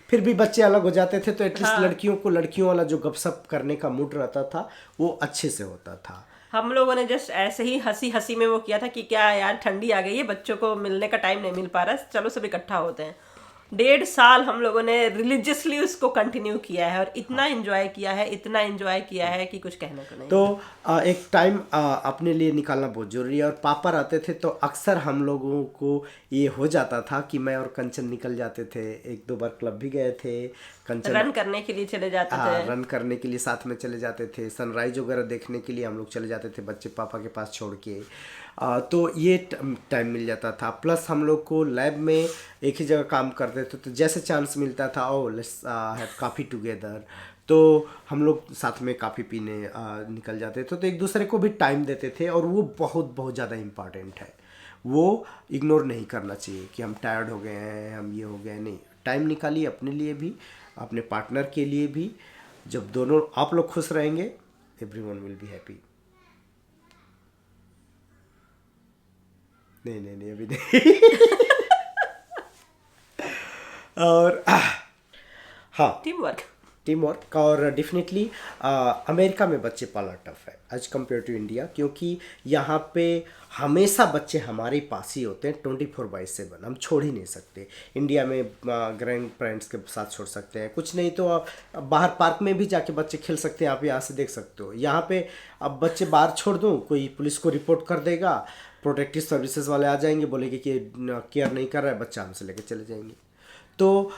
फिर भी बच्चे अलग हो जाते थे, तो एटलीस्ट हाँ। लड़कियों को लड़कियों वाला जो गपशप करने का मूड रहता था वो अच्छे से होता था। हम लोगों ने जस्ट ऐसे ही हंसी हंसी में वो किया था कि क्या यार ठंडी आ गई है, बच्चों को मिलने का टाइम नहीं मिल पा रहा है, चलो सब इकट्ठा होते हैं। 1.5 साल हम लोगों ने रिलीजियसली उसको कंटिन्यू किया है और इतना एंजॉय किया है कि कुछ कहने को नहीं। तो एक टाइम अपने लिए निकालना बहुत जरूरी है। और पापा रहते थे तो अक्सर हम लोगों को ये हो जाता था कि मैं और कंचन निकल जाते थे, 1-2 बार क्लब भी गए थे। कंचन रन करने के लिए चले जाते थे, रन करने के लिए साथ में चले जाते थे, सनराइज वगैरह देखने के लिए हम लोग चले जाते थे बच्चे पापा के पास छोड़ के। तो ये टाइम मिल जाता था। प्लस हम लोग को लैब में एक ही जगह काम करते थे, तो जैसे चांस मिलता था ओ लेट्स हैव कॉफ़ी टुगेदर, तो हम लोग साथ में कॉफ़ी पीने निकल जाते थे। तो एक दूसरे को भी टाइम देते थे और वो बहुत बहुत ज़्यादा इम्पॉर्टेंट है। वो इग्नोर नहीं करना चाहिए कि हम टायर्ड हो गए हैं, हम ये हो गए। नहीं, टाइम निकालिए अपने लिए भी, अपने पार्टनर के लिए भी। जब दोनों आप लोग खुश रहेंगे, एवरीवन विल बी हैप्पी। नहीं नहीं नहीं, अभी नहीं। और हाँ, टीम वर्क। Team work. और डेफिनेटली अमेरिका में बच्चे पालना टफ है एज कम्पेयर टू इंडिया, क्योंकि यहाँ पे हमेशा बच्चे हमारे पास ही होते हैं 24/7, हम छोड़ ही नहीं सकते। इंडिया में ग्रैंड पेरेंट्स के साथ छोड़ सकते हैं, कुछ नहीं तो आप बाहर पार्क में भी जाके बच्चे खेल सकते हैं, आप यहाँ से देख सकते हो। यहाँ पे अब बच्चे बाहर छोड़ दूँ, कोई पुलिस को रिपोर्ट कर देगा, प्रोटेक्टिव सर्विसेज वाले आ जाएंगे, बोलेंगे कि केयर नहीं कर रहा है बच्चा, हमसे लेके चले जाएंगे। तो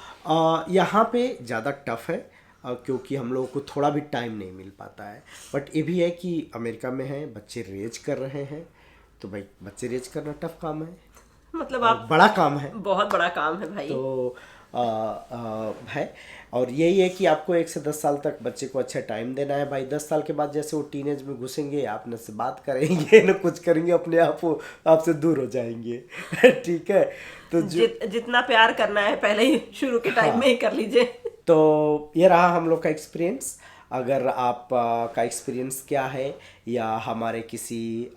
यहाँ पे ज़्यादा टफ है, क्योंकि हम लोगों को थोड़ा भी टाइम नहीं मिल पाता है। बट ये भी है कि अमेरिका में है, बच्चे रेज कर रहे हैं, तो भाई बच्चे रेज करना टफ काम है, मतलब और आप, बड़ा काम है। बहुत बड़ा काम है भाई। तो है। और यही है कि आपको 1 से 10 साल तक बच्चे को अच्छा टाइम देना है भाई। 10 साल के बाद जैसे वो टीनेज में घुसेंगे, आप न से बात करेंगे न कुछ करेंगे, अपने आप वो आपसे दूर हो जाएंगे। ठीक है, तो जितना प्यार करना है पहले ही शुरू के टाइम में ही कर लीजिए। तो ये रहा हम लोग का एक्सपीरियंस। अगर आप का एक्सपीरियंस क्या है, या हमारे किसी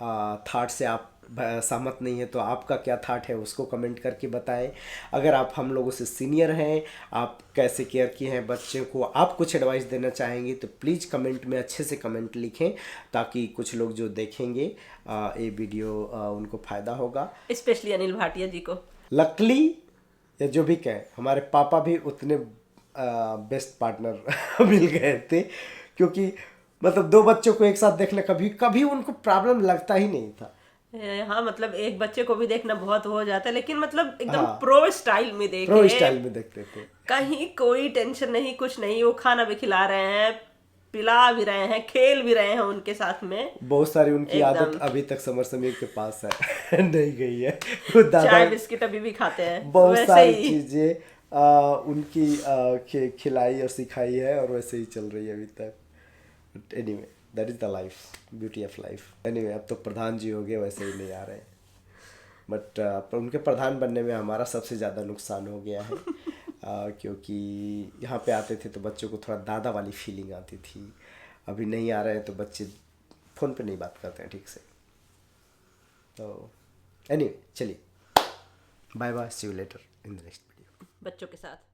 थाट से आप सहमत नहीं है, तो आपका क्या थाट है उसको कमेंट करके बताएं। अगर आप हम लोगों से सीनियर हैं, आप कैसे केयर किए हैं बच्चे को, आप कुछ एडवाइस देना चाहेंगे, तो प्लीज़ कमेंट में अच्छे से कमेंट लिखें, ताकि कुछ लोग जो देखेंगे ये वीडियो उनको फ़ायदा होगा। स्पेशली अनिल भाटिया जी को। लकली, या जो भी कहें, हमारे पापा भी उतने बेस्ट पार्टनर मिल गए थे, क्योंकि मतलब 2 बच्चों को एक साथ देखना कभी कभी उनको प्रॉब्लम लगता ही नहीं था। हाँ, मतलब एक बच्चे को भी देखना बहुत हो जाता है, लेकिन मतलब एकदम हाँ, प्रो स्टाइल में देखे, प्रो स्टाइल में देखते थे। कहीं कोई टेंशन नहीं, कुछ नहीं। वो खाना भी खिला रहे हैं, पिला भी रहे हैं, खेल भी रहे हैं उनके साथ में। बहुत सारी उनकी आदत अभी तक समर समीर के पास है। नहीं गई है। वो दादा चाय बिस्किट अभी भी खाते हैं बहुत वैसे सारी ही। चीजें उनकी खिलाई और सिखाई है, और वैसे ही चल रही है अभी तक। But anyway, that is the life, beauty of life. Anyway, अब तो प्रधान जी हो गए, वैसे ही नहीं आ रहे। बट उनके प्रधान बनने में हमारा सबसे ज़्यादा नुकसान हो गया है। क्योंकि यहाँ पे आते थे तो बच्चों को थोड़ा दादा वाली फीलिंग आती थी। अभी नहीं आ रहे हैं तो बच्चे फ़ोन पे नहीं बात करते हैं ठीक से। तो एनीवे, चलिए, bye bye, see you later in the next video. बच्चों के साथ।